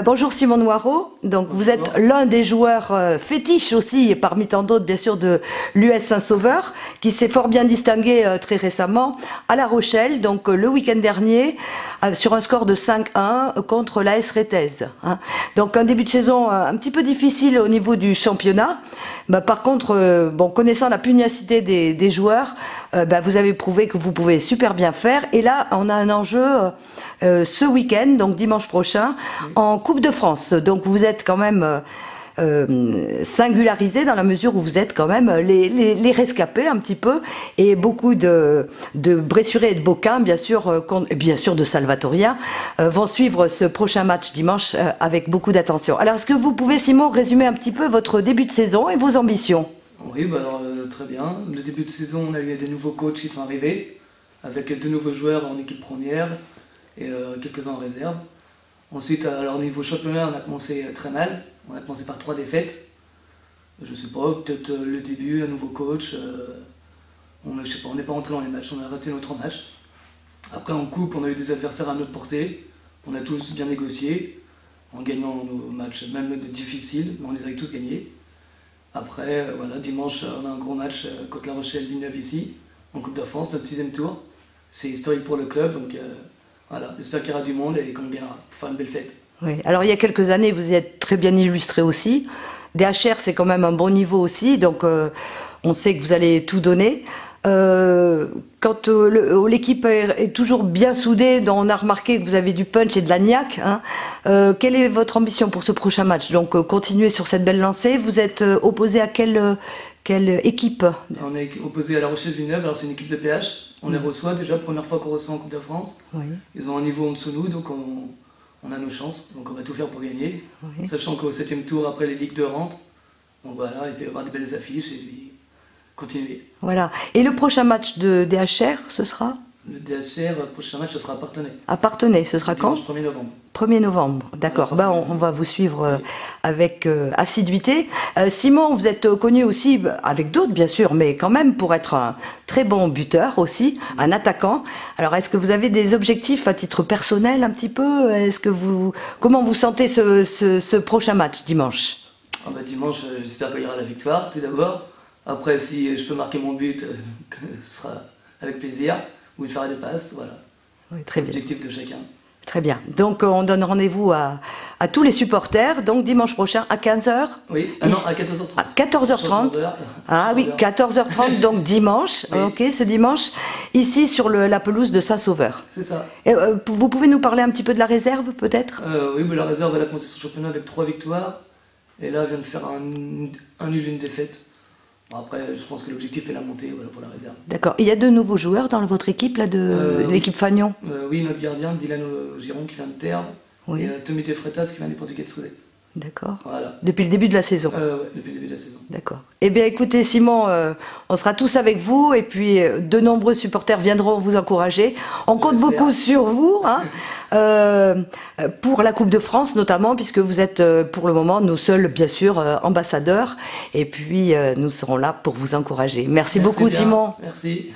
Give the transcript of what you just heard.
Bonjour Simon Noireau, donc vous êtes l'un des joueurs fétiches aussi, parmi tant d'autres bien sûr, de l'US Saint-Sauveur, qui s'est fort bien distingué très récemment à La Rochelle, donc le week-end dernier, sur un score de 5-1 contre l'AS Réthèse. Donc un début de saison un petit peu difficile au niveau du championnat. Par contre, connaissant la pugnacité des joueurs, vous avez prouvé que vous pouvez super bien faire. Et là, on a un enjeu ce week-end, donc dimanche prochain, en Coupe de France. Donc vous êtes quand même singularisé dans la mesure où vous êtes quand même les rescapés un petit peu, et beaucoup de Bressurais et de Beaucain, bien sûr, et bien sûr de Salvatoriens, vont suivre ce prochain match dimanche avec beaucoup d'attention. Alors est-ce que vous pouvez, Simon, résumer un petit peu votre début de saison et vos ambitions? Oui, très bien. Le début de saison, on a eu des nouveaux coachs qui sont arrivés, avec 2 nouveaux joueurs en équipe première et quelques-uns en réserve. Ensuite, alors niveau championnat, on a commencé très mal. On a commencé par 3 défaites. Je sais pas, peut-être le début, un nouveau coach. On n'est pas rentré dans les matchs, on a raté notre match. Après, en coupe, on a eu des adversaires à notre portée. On a tous bien négocié, en gagnant nos matchs, même difficiles, mais on les a tous gagnés. Après, voilà, dimanche, on a un gros match contre La Rochelle Villeneuve ici, en Coupe de France, notre 6e tour. C'est historique pour le club, donc voilà, j'espère qu'il y aura du monde et qu'on gagnera pour faire une belle fête. Oui. Alors il y a quelques années, vous y êtes très bien illustré aussi. DHR, c'est quand même un bon niveau aussi, donc on sait que vous allez tout donner. Quand l'équipe est toujours bien soudée, on a remarqué que vous avez du punch et de la niaque. Quelle est votre ambition pour ce prochain match? Donc continuer sur cette belle lancée. Vous êtes opposé à quelle équipe? On est opposé à La Rochelle Villeneuve, alors c'est une équipe de PH. On les reçoit déjà, première fois qu'on reçoit en Coupe de France. Oui. Ils ont un niveau en dessous de nous, donc on a nos chances, donc on va tout faire pour gagner. Oui. Sachant qu'au 7e tour, après les ligues de rentrent, donc voilà, il peut y avoir de belles affiches et puis continuer. Voilà. Et le prochain match de DHR, ce sera? Le DHR, le prochain match, ce sera à Parthenay. À Parthenay, ce sera quand? 1er novembre. 1er novembre, d'accord. On va vous suivre avec assiduité. Simon, vous êtes connu aussi, avec d'autres bien sûr, mais quand même pour être un très bon buteur aussi, un attaquant. Alors est-ce que vous avez des objectifs à titre personnel un petit peu? Comment vous sentez ce prochain match dimanche? Dimanche, j'espère qu'il y aura la victoire tout d'abord. Après, si je peux marquer mon but, ce sera avec plaisir. Ou faire des passes, voilà. Oui, très bien. L'objectif de chacun. Très bien. Donc on donne rendez-vous à tous les supporters, donc dimanche prochain à 15h. Oui, non, à 14h30. À 14h30. Ah oui, 14h30, donc dimanche, oui. Ok, ce dimanche, ici sur la pelouse de Saint-Sauveur. C'est ça. Et, vous pouvez nous parler un petit peu de la réserve, peut-être? Oui, mais la réserve, elle a commencé son championnat avec 3 victoires, et là, elle vient de faire un nul, une défaite. Après, je pense que l'objectif est la montée, voilà, pour la réserve. D'accord. Il y a 2 nouveaux joueurs dans votre équipe, là, de l'équipe Fagnon? Oui, notre gardien, Dylan Giron, qui vient de Terre, oui. Et Tommy De Freitas, qui vient des Portugais de Souzé. D'accord. Voilà. Depuis le début de la saison? Oui, depuis le début de la saison. D'accord. Eh bien, écoutez, Simon, on sera tous avec vous, et puis de nombreux supporters viendront vous encourager. On compte beaucoup sur vous, pour la Coupe de France notamment, puisque vous êtes pour le moment nos seuls, bien sûr, ambassadeurs. Et puis, nous serons là pour vous encourager. Merci beaucoup, bien. Simon. Merci.